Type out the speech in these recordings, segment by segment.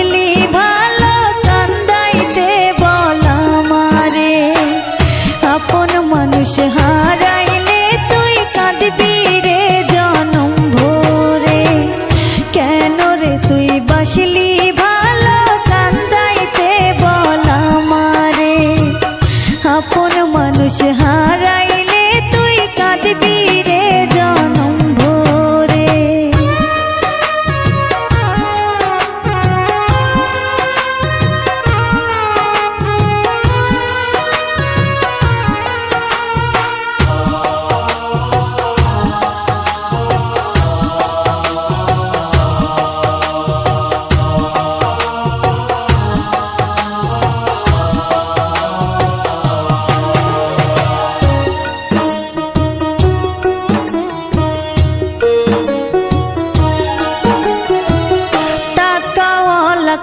বাসলি ভালো কান্দাইতে বল আমারে। আপন মানুষ হারাইলে তুই কাঁদবি রে জনম ভরে। কেন রে তুই বাসলি ভালো কান্দাইতে বল আমারে। আপন মানুষ হারাইলে তুই কাঁদবি রে জনম ভরে।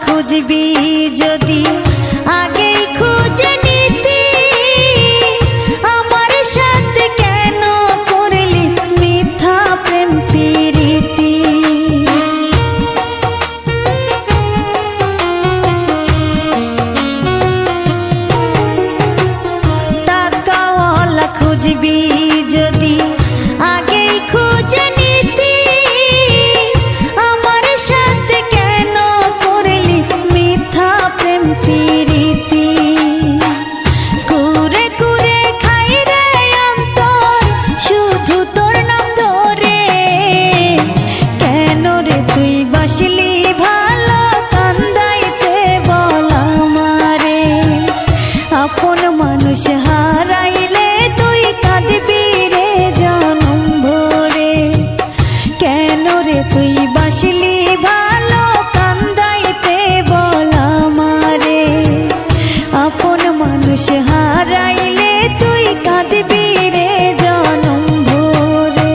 খুঁজবি যদি আগেই খুঁজে নিতি, আমার সাথে কেন করলি মিথ্যা প্রেম প্রীতি। টাকাওয়ালা খুঁজবি যদি আগেই খুঁজে নিতি, আমার সাথে কেন করলি মিথ্যা প্রেম প্রীতি। কুরে কুরে খাই রে অন্তর শুধু তোর নাম ধরে। কেন রে তুই বাসলি ভালো কান্দাইতে বল আমারে। আপন মানুষ হারাইলে তুই কাঁদবি রে জনম ভরে। কেন রে তুই বাসলি ভালো কান্দাইতে বল আমারে। আপন মানুষ হারাইলে তুই কাঁদবি রে জনম ভরে।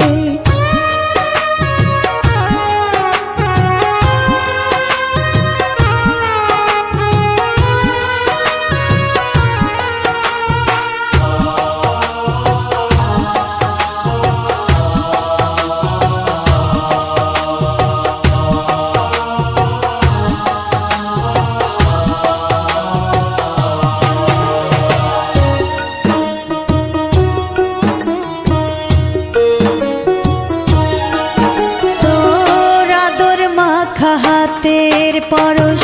হাতের পরশ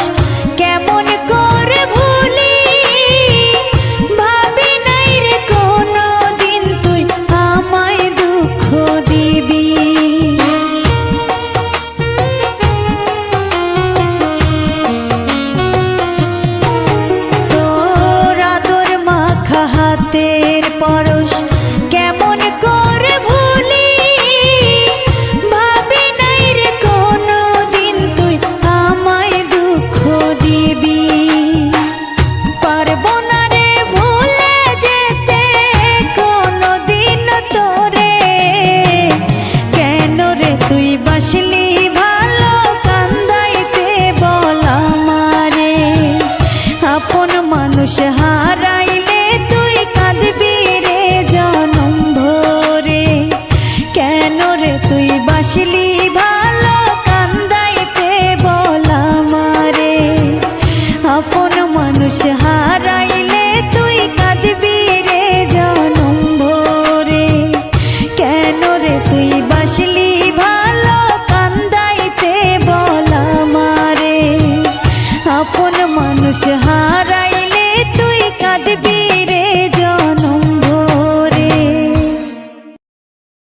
কেমন